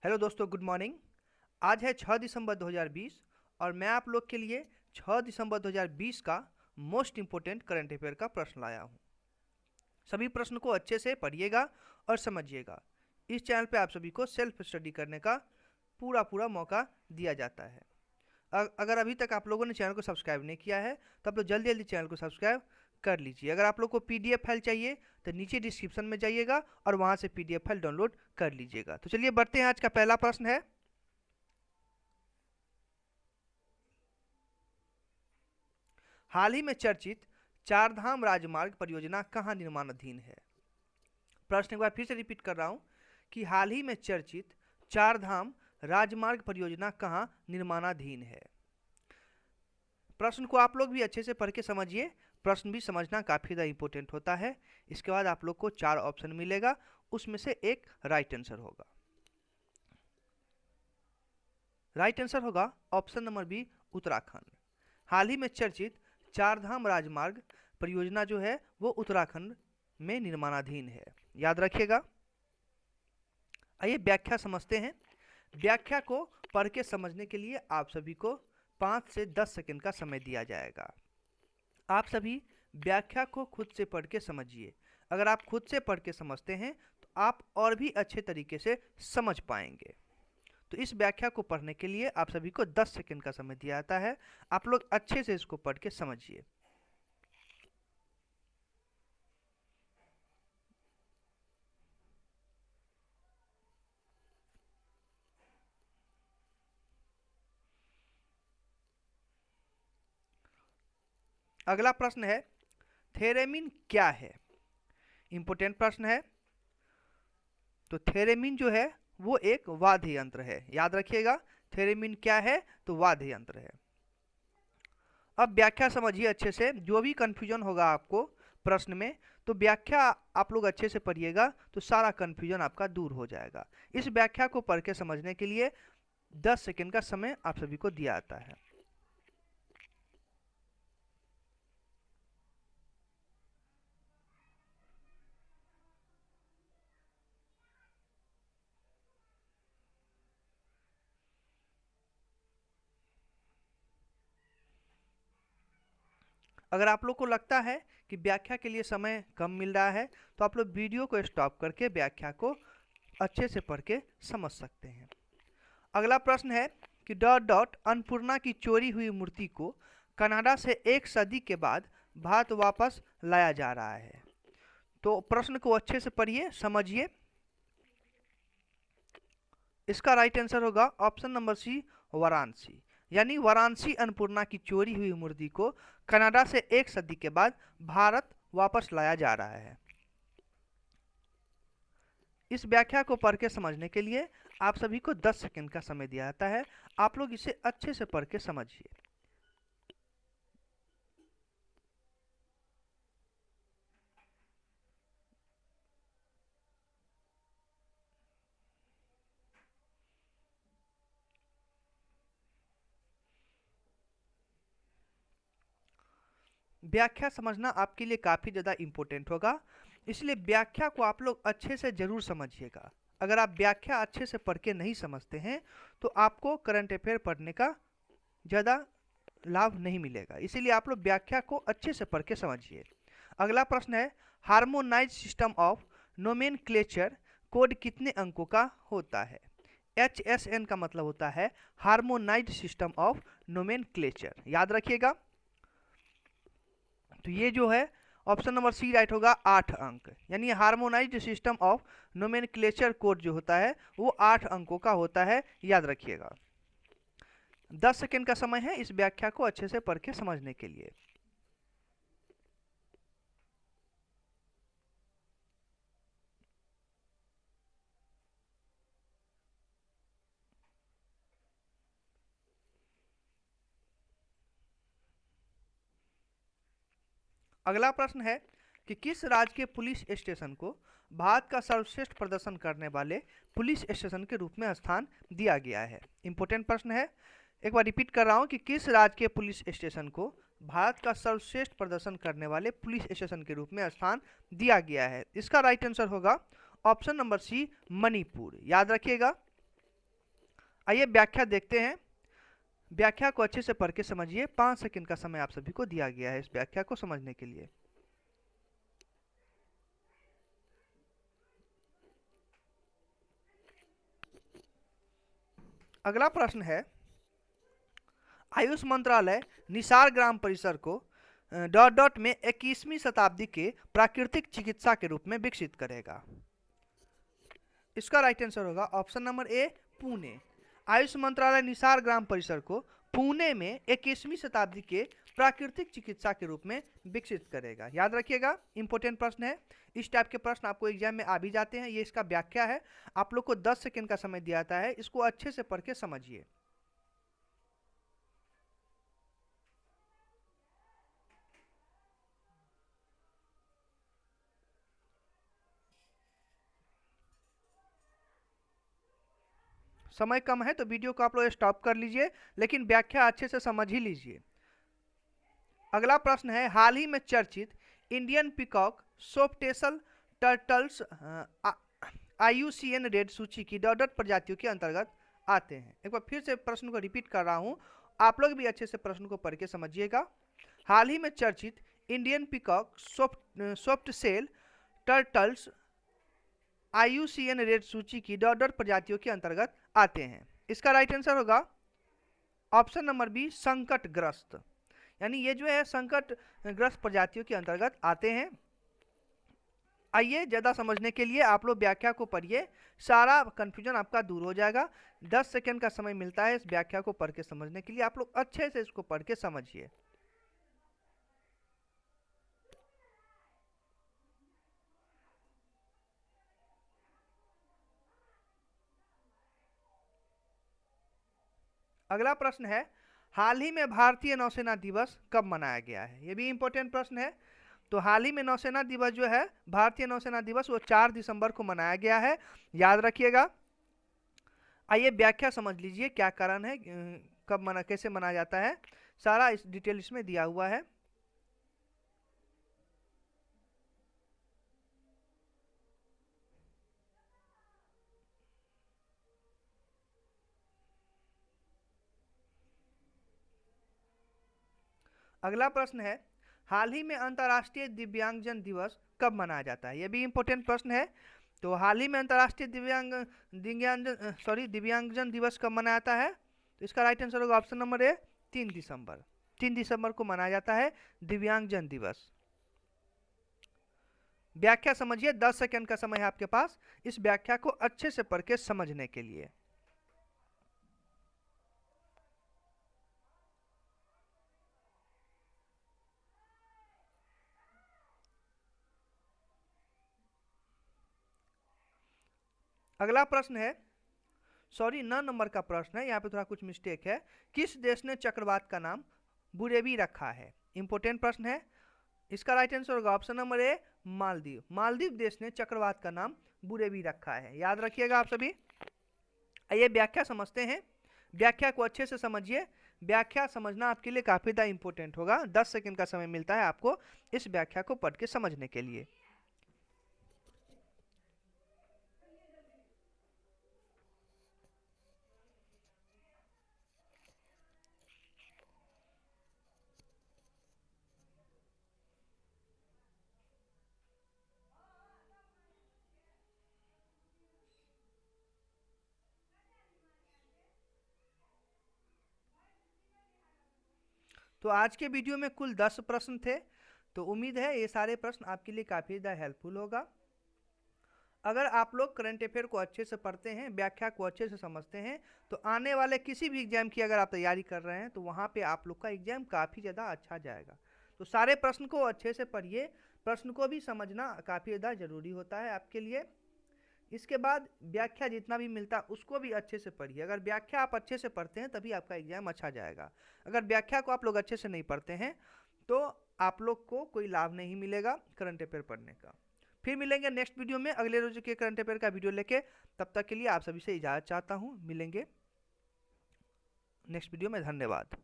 Hello दोस्तों, good morning. आज है 6 दिसंबर 2020 और मैं आप लोग के लिए 6 दिसंबर 2020 का मोस्ट इम्पोर्टेंट करंट अफेयर का प्रश्न लाया हूँ। सभी प्रश्न को अच्छे से पढ़िएगा और समझिएगा। इस चैनल पे आप सभी को सेल्फ स्टडी करने का पूरा मौका दिया जाता है। अगर अभी तक आप लोगों ने चैनल को सब्सक्राइब नहीं किया है तो आप लोग जल्दी जल्दी चैनल को सब्सक्राइब कर लीजिए। अगर आप लोग को पीडीएफ फाइल चाहिए तो नीचे डिस्क्रिप्शन में जाइएगा और वहां से पीडीएफ फाइल डाउनलोड कर लीजिएगा। तो चलिए बढ़ते हैं। आज का पहला प्रश्न है, हाल ही में चर्चित चारधाम राजमार्ग परियोजना कहाँ निर्माणाधीन है? प्रश्न एक बार फिर से रिपीट कर रहा हूं कि हाल ही में चर्चित चारधाम राजमार्ग परियोजना कहाँ निर्माणाधीन है। प्रश्न को आप लोग भी अच्छे से पढ़ के समझिए। प्रश्न भी समझना काफी ज़्यादा इंपॉर्टेंट होता है। इसके बाद आप लोग को 4 ऑप्शन मिलेगा, उसमें से एक राइट आंसर होगा। राइट आंसर होगा ऑप्शन नंबर बी, उत्तराखंड। हाल ही में चर्चित चारधाम राजमार्ग परियोजना जो है वो उत्तराखंड में निर्माणाधीन है, याद रखिएगा। आइए व्याख्या समझते हैं। व्याख्या को पढ़ के समझने के लिए आप सभी को 5 से 10 सेकंड का समय दिया जाएगा। आप सभी व्याख्या को खुद से पढ़ के समझिए। अगर आप खुद से पढ़ के समझते हैं तो आप और भी अच्छे तरीके से समझ पाएंगे। तो इस व्याख्या को पढ़ने के लिए आप सभी को 10 सेकंड का समय दिया जाता है। आप लोग अच्छे से इसको पढ़ के समझिए। अगला प्रश्न है, थेरेमिन क्या है? इंपोर्टेंट प्रश्न है। तो थेरेमिन जो है वो एक वाद्य यंत्र है, याद रखिएगा। थेरेमिन क्या है? तो वाद्य यंत्र है। अब व्याख्या समझिए अच्छे से। जो भी कंफ्यूजन होगा आपको प्रश्न में, तो व्याख्या आप लोग अच्छे से पढ़िएगा तो सारा कंफ्यूजन आपका दूर हो जाएगा। इस व्याख्या को पढ़ के समझने के लिए 10 सेकंड का समय आप सभी को दिया जाता है। अगर आप लोग को लगता है कि व्याख्या के लिए समय कम मिल रहा है तो आप लोग वीडियो को स्टॉप करके व्याख्या को अच्छे से पढ़ के समझ सकते हैं। अगला प्रश्न है कि डॉट डॉट अन्नपूर्णा की चोरी हुई मूर्ति को कनाडा से 1 सदी के बाद भारत वापस लाया जा रहा है। तो प्रश्न को अच्छे से पढ़िए, समझिए। इसका राइट आंसर होगा ऑप्शन नंबर सी, वाराणसी। यानी वाराणसी अन्नपूर्णा की चोरी हुई मूर्ति को कनाडा से 1 सदी के बाद भारत वापस लाया जा रहा है। इस व्याख्या को पढ़ के समझने के लिए आप सभी को 10 सेकंड का समय दिया जाता है। आप लोग इसे अच्छे से पढ़ के समझिए। व्याख्या समझना आपके लिए काफ़ी ज़्यादा इम्पोर्टेंट होगा, इसलिए व्याख्या को आप लोग अच्छे से ज़रूर समझिएगा। अगर आप व्याख्या अच्छे से पढ़ के नहीं समझते हैं तो आपको करंट अफेयर पढ़ने का ज़्यादा लाभ नहीं मिलेगा। इसीलिए आप लोग व्याख्या को अच्छे से पढ़ के समझिए। अगला प्रश्न है, harmonise system of nomenclature code कितने अंकों का होता है? HSN का मतलब होता है हार्मोनाइज सिस्टम ऑफ नोमेनक्लेचर, याद रखिएगा। तो ये जो है ऑप्शन नंबर सी राइट होगा, 8 अंक। यानी harmonised system of nomenclature code जो होता है वो 8 अंकों का होता है, याद रखिएगा। 10 सेकंड का समय है इस व्याख्या को अच्छे से पढ़ के समझने के लिए। अगला प्रश्न है कि किस राज्य के पुलिस स्टेशन को भारत का सर्वश्रेष्ठ प्रदर्शन करने वाले पुलिस स्टेशन के रूप में स्थान दिया गया है? इंपॉर्टेंट प्रश्न है। एक बार रिपीट कर रहा हूं कि किस राज्य के पुलिस स्टेशन को भारत का सर्वश्रेष्ठ प्रदर्शन करने वाले पुलिस स्टेशन के रूप में स्थान दिया गया है? इसका राइट आंसर होगा ऑप्शन नंबर सी, मणिपुर, याद रखिएगा। आइए व्याख्या देखते हैं। व्याख्या को अच्छे से पढ़ के समझिए। 5 सेकंड का समय आप सभी को दिया गया है इस व्याख्या को समझने के लिए। अगला प्रश्न है, आयुष मंत्रालय निसार ग्राम परिसर को डॉट डॉट में 21वीं शताब्दी के प्राकृतिक चिकित्सा के रूप में विकसित करेगा। इसका राइट आंसर होगा option number A, Pune. Ayush मंत्रालय निसार ग्राम परिसर को पुणे में 21वीं शताब्दी के प्राकृतिक चिकित्सा के रूप में विकसित करेगा। याद रखिएगा, इंपॉर्टेंट प्रश्न है। इस टाइप के प्रश्न आपको एग्जाम में आ भी जाते हैं। ये इसका व्याख्या है। आप लोग को 10 सेकंड का समय दिया जाता है, इसको अच्छे से पढ़ के समझिए। समय कम है तो वीडियो को आप लोग स्टॉप कर लीजिए, लेकिन व्याख्या अच्छे से समझ ही लीजिए। अगला प्रश्न है, हाल ही में चर्चित Indian peacock softshell turtles IUCN red सूची की डॉट डॉट प्रजातियों के अंतर्गत आते हैं। एक बार फिर से प्रश्न को रिपीट कर रहा हूं, आप लोग भी अच्छे से प्रश्न को पढ़ के समझिएगा। हाल ही में चर्चित Indian peacock soft shell turtles IUCN red सूची की डॉट डॉट प्रजातियों के अंतर्गत आते हैं। इसका राइट आंसर होगा ऑप्शन नंबर बी, संकटग्रस्त। यानी ये जो है संकटग्रस्त प्रजातियों के अंतर्गत आते हैं। आइए ज्यादा समझने के लिए आप लोग व्याख्या को पढ़िए, सारा कंफ्यूजन आपका दूर हो जाएगा। 10 सेकंड का समय मिलता है इस व्याख्या को पढ़ के समझने के लिए। आप लोग अच्छे से इसको पढ़ के समझिए। अगला प्रश्न है, हाल ही में भारतीय नौसेना दिवस कब मनाया गया है? ये भी इंपॉर्टेंट प्रश्न है। तो हाल ही में नौसेना दिवस जो है, भारतीय नौसेना दिवस, वो 4 दिसंबर को मनाया गया है। याद रखिएगा। आइए व्याख्या समझ लीजिए, क्या कारण है, कब मना, कैसे मनाया जाता है, सारा इस डिटेल इसमें दिया हुआ है। अगला प्रश्न है, हाल ही में अंतर्राष्ट्रीय दिव्यांगजन दिवस कब मनाया जाता है? यह भी इंपॉर्टेंट प्रश्न है। तो हाल ही में अंतर्राष्ट्रीय दिव्यांगजन दिवस कब मनाया जाता है? तो इसका राइट आंसर होगा ऑप्शन नंबर ए, 3 दिसंबर। 3 दिसंबर को मनाया जाता है दिव्यांगजन दिवस। व्याख्या समझिए, 10 सेकंड का समय है आपके पास इस व्याख्या को अच्छे से पढ़ के समझने के लिए। अगला प्रश्न है, सॉरी 9 नंबर का प्रश्न है, यहाँ पे थोड़ा कुछ मिस्टेक है। किस देश ने चक्रवात का नाम बुरेवी रखा है? इंपोर्टेंट प्रश्न है। इसका राइट आंसर होगा option number A, Maldives. Maldives देश ने चक्रवात का नाम बुरेवी रखा है। याद रखिएगा आप सभी। आइए व्याख्या समझते हैं। व्याख्या को अच्छे से समझिए। व्याख्या समझना आपके लिए काफी ज़्यादा इंपॉर्टेंट होगा। 10 सेकंड का समय मिलता है आपको इस व्याख्या को पढ़ के समझने के लिए। तो आज के वीडियो में कुल 10 प्रश्न थे। तो उम्मीद है ये सारे प्रश्न आपके लिए काफ़ी ज़्यादा हेल्पफुल होगा। अगर आप लोग करंट अफेयर को अच्छे से पढ़ते हैं, व्याख्या को अच्छे से समझते हैं, तो आने वाले किसी भी एग्जाम की अगर आप तैयारी कर रहे हैं तो वहाँ पे आप लोग का एग्जाम काफ़ी ज़्यादा अच्छा जाएगा। तो सारे प्रश्न को अच्छे से पढ़िए। प्रश्न को भी समझना काफ़ी ज़्यादा ज़रूरी होता है आपके लिए। इसके बाद व्याख्या जितना भी मिलता है उसको भी अच्छे से पढ़िए। अगर व्याख्या आप अच्छे से पढ़ते हैं तभी आपका एग्जाम अच्छा जाएगा। अगर व्याख्या को आप लोग अच्छे से नहीं पढ़ते हैं तो आप लोग को कोई लाभ नहीं मिलेगा करंट अफेयर पढ़ने का। फिर मिलेंगे नेक्स्ट वीडियो में अगले रोज के करंट अफेयर का वीडियो लेके। तब तक के लिए आप सभी से इजाज़त चाहता हूँ। मिलेंगे नेक्स्ट वीडियो में। धन्यवाद।